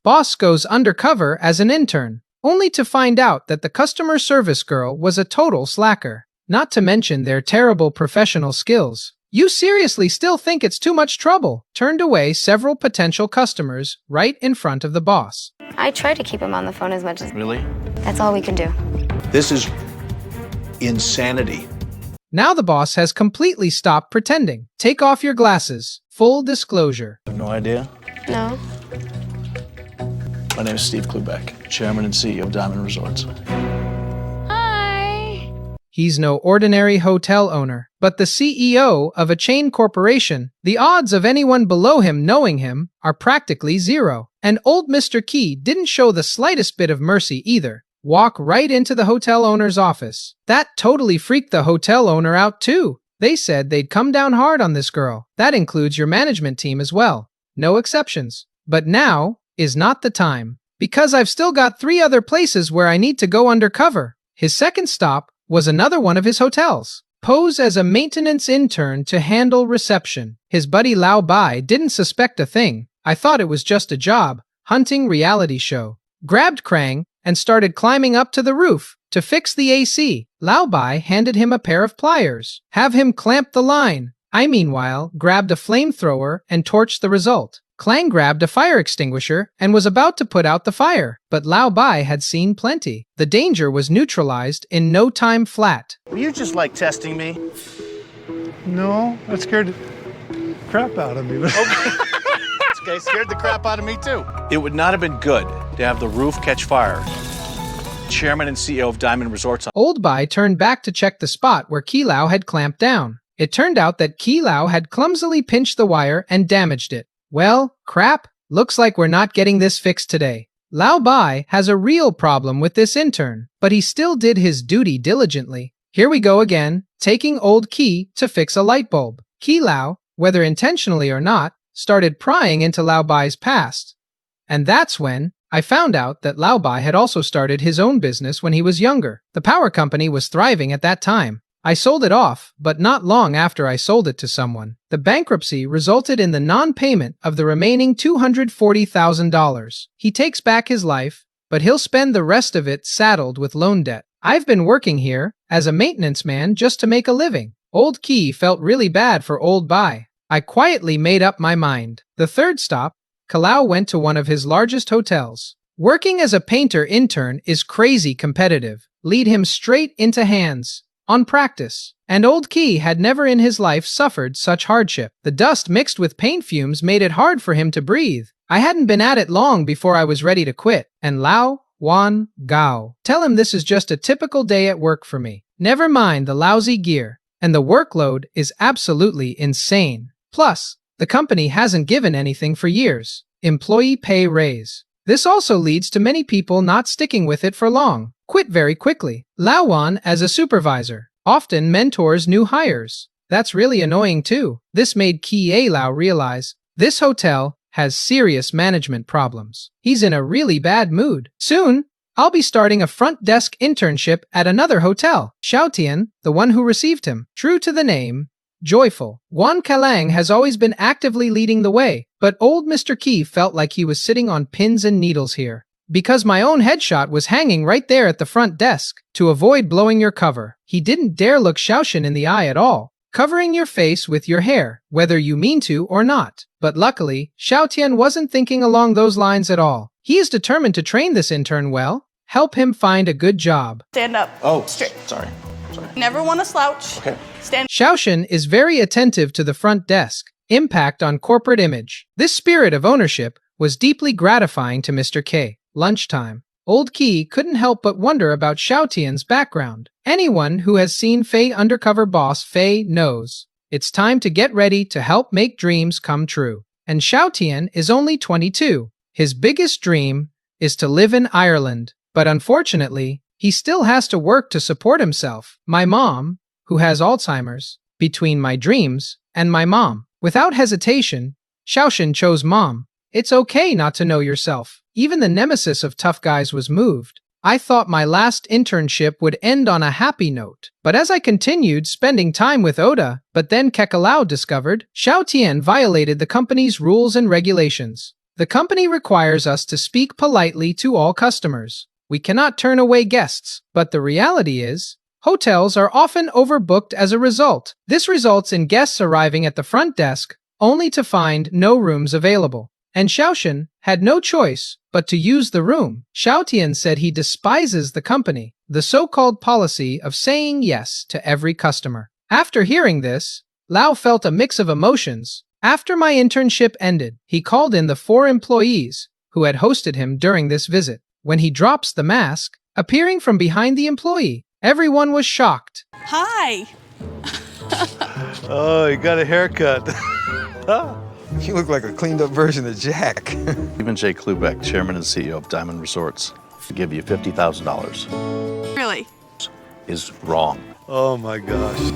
Boss goes undercover as an intern, only to find out that the customer service girl was a total slacker. Not to mention their terrible professional skills. You seriously still think it's too much trouble? Turned away several potential customers right in front of the boss. I try to keep him on the phone as much as... Really? That's all we can do. This is insanity. Now the boss has completely stopped pretending. Take off your glasses. Full disclosure. I have no idea. No? My name is Steve Cloobeck, Chairman and CEO of Diamond Resorts. Hi! He's no ordinary hotel owner, but the CEO of a chain corporation. The odds of anyone below him knowing him are practically zero. And old Mr. Key didn't show the slightest bit of mercy either. Walk right into the hotel owner's office. That totally freaked the hotel owner out too. They said they'd come down hard on this girl. That includes your management team as well. No exceptions. But now is not the time, because I've still got 3 other places where I need to go undercover. His second stop was another one of his hotels. Pose as a maintenance intern to handle reception. His buddy Lao Bai didn't suspect a thing. I thought it was just a job hunting reality show. Grabbed Krang and started climbing up to the roof to fix the AC. Lao Bai handed him a pair of pliers. Have him clamp the line. I meanwhile grabbed a flamethrower and torched the result. Klang grabbed a fire extinguisher and was about to put out the fire, but Lao Bai had seen plenty. The danger was neutralized in no time flat. Were you just like testing me? No, that scared the crap out of me. Okay, scared the crap out of me too. It would not have been good to have the roof catch fire. Chairman and CEO of Diamond Resorts. Old Bai turned back to check the spot where Ki Lao had clamped down. It turned out that Ki Lao had clumsily pinched the wire and damaged it. Well, crap, looks like we're not getting this fixed today. Lao Bai has a real problem with this intern, but he still did his duty diligently. Here we go again, taking old Ki to fix a light bulb. Ki Lao, whether intentionally or not, started prying into Lao Bai's past. And that's when I found out that Lao Bai had also started his own business when he was younger. The power company was thriving at that time. I sold it off, but not long after I sold it to someone. The bankruptcy resulted in the non-payment of the remaining $240,000. He takes back his life, but he'll spend the rest of it saddled with loan debt. I've been working here as a maintenance man just to make a living. Old Key felt really bad for Old Bai. I quietly made up my mind. The third stop, Kalau went to one of his largest hotels. Working as a painter intern is crazy competitive. Lead him straight into hands on practice. And Old Key had never in his life suffered such hardship. The dust mixed with paint fumes made it hard for him to breathe. I hadn't been at it long before I was ready to quit. And Lao Wan Gao. Tell him this is just a typical day at work for me. Never mind the lousy gear. And the workload is absolutely insane. Plus, the company hasn't given anything for years. Employee pay raise. This also leads to many people not sticking with it for long. Quit very quickly. Lao Wan as a supervisor often mentors new hires. That's really annoying too. This made Ki A Lao realize this hotel has serious management problems. He's in a really bad mood. Soon, I'll be starting a front desk internship at another hotel. Xiaotian, the one who received him, true to the name, joyful. Guan Kalang has always been actively leading the way, but old Mr. Key felt like he was sitting on pins and needles here. Because my own headshot was hanging right there at the front desk. To avoid blowing your cover, he didn't dare look Xiaotian in the eye at all, covering your face with your hair, whether you mean to or not. But luckily, Xiaotian wasn't thinking along those lines at all. He is determined to train this intern well, help him find a good job. Stand up. Oh, Straight. sorry. Never want to slouch. Okay. Stand. Xiaotian is very attentive to the front desk. Impact on corporate image. This spirit of ownership was deeply gratifying to Mr. K. Lunchtime. Old Key couldn't help but wonder about Xiaotian's background. Anyone who has seen Faye Undercover Boss Faye knows. It's time to get ready to help make dreams come true. And Xiaotian is only 22. His biggest dream is to live in Ireland. But unfortunately, he still has to work to support himself. My mom, who has Alzheimer's, between my dreams and my mom. Without hesitation, Xiaotian chose mom. It's okay not to know yourself. Even the nemesis of tough guys was moved. I thought my last internship would end on a happy note. But as I continued spending time with Oda, but then Kekalao discovered Xiaotian violated the company's rules and regulations. The company requires us to speak politely to all customers. We cannot turn away guests, but the reality is, hotels are often overbooked as a result. This results in guests arriving at the front desk only to find no rooms available. And Xiaoxian had no choice but to use the room. Xiaotian said he despises the company, the so-called policy of saying yes to every customer. After hearing this, Lao felt a mix of emotions. After my internship ended, he called in the 4 employees who had hosted him during this visit. When he drops the mask, appearing from behind the employee, everyone was shocked. Hi. Oh, you got a haircut. You look like a cleaned up version of Jack. Stephen J. Cloobeck, Chairman and CEO of Diamond Resorts, to give you $50,000 Really? is wrong. Oh my gosh.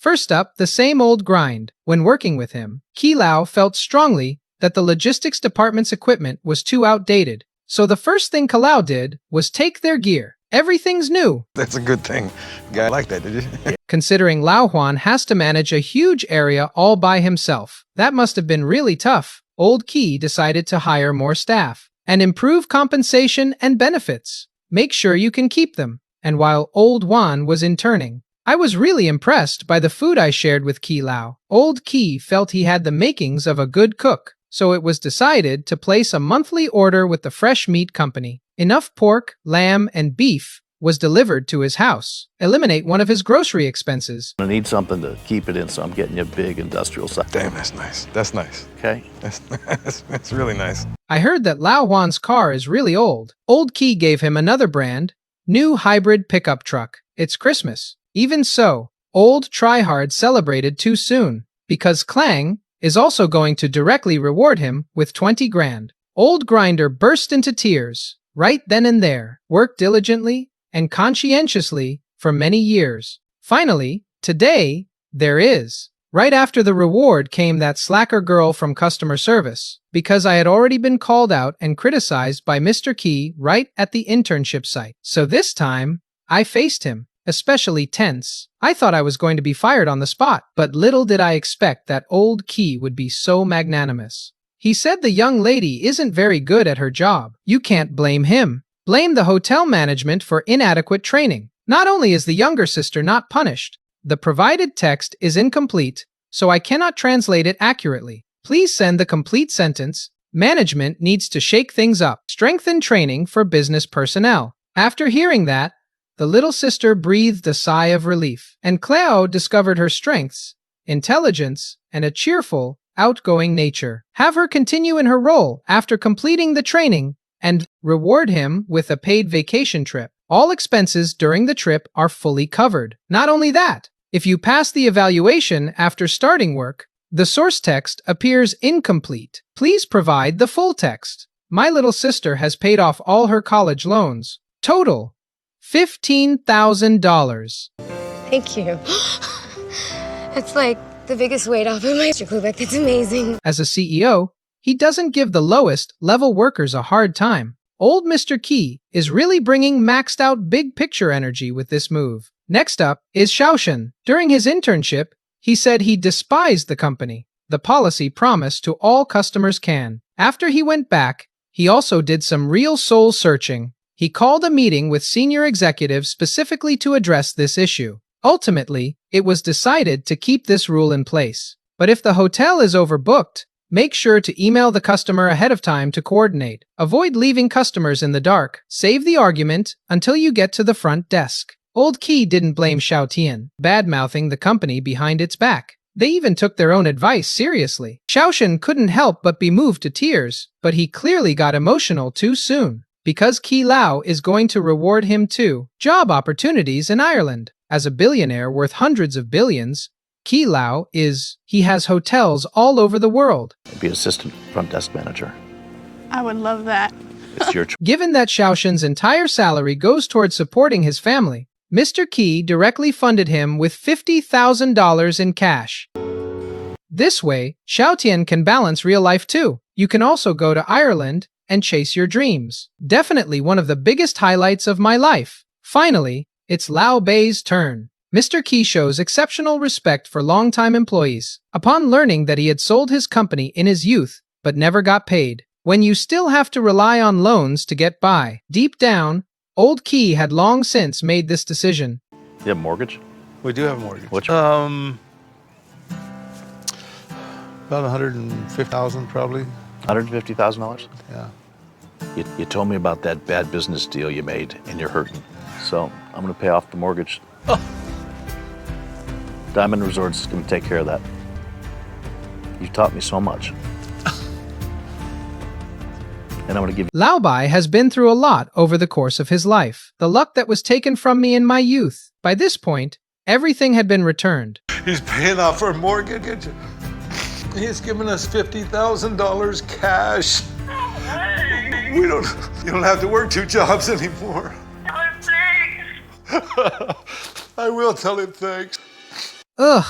First up, the same old grind. When working with him, Qi Lao felt strongly that the logistics department's equipment was too outdated. So the first thing Kalau did was take their gear. Everything's new. That's a good thing. Guy like that, did you? Considering Lao Huan has to manage a huge area all by himself. That must have been really tough. Old Qi decided to hire more staff and improve compensation and benefits. Make sure you can keep them. And while Old Wan was interning, I was really impressed by the food I shared with Qi Lao. Old Qi felt he had the makings of a good cook, so it was decided to place a monthly order with the fresh meat company. Enough pork, lamb, and beef was delivered to his house. Eliminate one of his grocery expenses. I need something to keep it in, so I'm getting you a big industrial size. Damn, that's nice. That's nice. Okay? That's really nice. I heard that Lao Huan's car is really old. Old Qi gave him another brand, new hybrid pickup truck. It's Christmas. Even so, Old Tryhard celebrated too soon, because Clang is also going to directly reward him with 20 grand. Old Grinder burst into tears right then and there, worked diligently and conscientiously for many years. Finally, today, there is. Right after the reward came that slacker girl from customer service, because I had already been called out and criticized by Mr. Qi right at the internship site. So this time, I faced him. Especially tense. I thought I was going to be fired on the spot, but little did I expect that Old Qi would be so magnanimous. He said the young lady isn't very good at her job. You can't blame him. Blame the hotel management for inadequate training. Not only is the younger sister not punished, the provided text is incomplete, so I cannot translate it accurately. Please send the complete sentence. Management needs to shake things up. Strengthen training for business personnel. After hearing that, the little sister breathed a sigh of relief, and Cleo discovered her strengths, intelligence, and a cheerful, outgoing nature. Have her continue in her role after completing the training and reward him with a paid vacation trip. All expenses during the trip are fully covered. Not only that, if you pass the evaluation after starting work, the source text appears incomplete. Please provide the full text. My little sister has paid off all her college loans. Total $15,000. Thank you. It's like the biggest weight off of my Cloobeck. That's amazing. As a CEO, he doesn't give the lowest level workers a hard time. Old Mr. Qi is really bringing maxed out big picture energy with this move. Next up is Xiaoxian. During his internship, he said he despised the company. The policy promised to all customers can. After he went back, he also did some real soul searching. He called a meeting with senior executives specifically to address this issue. Ultimately, it was decided to keep this rule in place. But if the hotel is overbooked, make sure to email the customer ahead of time to coordinate. Avoid leaving customers in the dark. Save the argument until you get to the front desk. Old Qi didn't blame Xiaotian, bad-mouthing the company behind its back. They even took their own advice seriously. Xiaoxian couldn't help but be moved to tears, but he clearly got emotional too soon. Because Qi Lao is going to reward him too. Job opportunities in Ireland. As a billionaire worth hundreds of billions, Qi Lao he has hotels all over the world. Be assistant front desk manager. I would love that. It's your choice. Given that Xiaoxian's entire salary goes towards supporting his family, Mr. Qi directly funded him with $50,000 in cash. This way, Xiaotian can balance real life too. You can also go to Ireland and chase your dreams. Definitely one of the biggest highlights of my life. Finally, it's Lao Bei's turn. Mr. Qi shows exceptional respect for longtime employees. Upon learning that he had sold his company in his youth, but never got paid. When you still have to rely on loans to get by. Deep down, Old Key had long since made this decision. You have a mortgage? We do have a mortgage. What's About 150,000 probably. $150,000? Yeah. You told me about that bad business deal you made, and you're hurting. So I'm going to pay off the mortgage. Diamond Resorts is going to take care of that. You taught me so much. And I'm going to give you. Lao Bai has been through a lot over the course of his life. The luck that was taken from me in my youth. By this point, everything had been returned. He's paying off our mortgage. He's giving us $50,000 cash. You don't have to work 2 jobs anymore. I will tell him thanks. Ugh,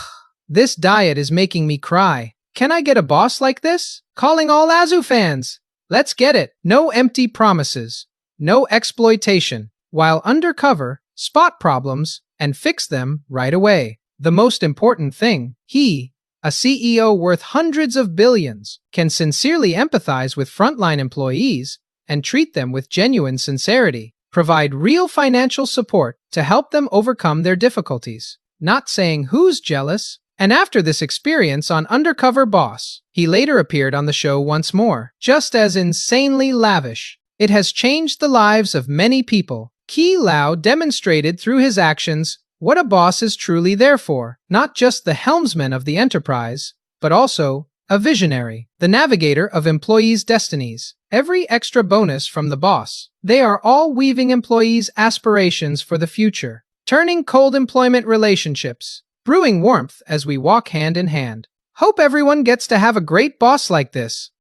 this diet is making me cry. Can I get a boss like this? Calling all Azu fans. Let's get it. No empty promises. No exploitation. While undercover, spot problems and fix them right away. The most important thing, he, a CEO worth hundreds of billions, can sincerely empathize with frontline employees and treat them with genuine sincerity. Provide real financial support to help them overcome their difficulties. Not saying who's jealous. And after this experience on Undercover Boss, he later appeared on the show once more, just as insanely lavish. It has changed the lives of many people. Key Lao demonstrated through his actions what a boss is truly there for, not just the helmsman of the enterprise, but also a visionary, the navigator of employees' destinies. Every extra bonus from the boss. They are all weaving employees' aspirations for the future, turning cold employment relationships, brewing warmth as we walk hand in hand. Hope everyone gets to have a great boss like this.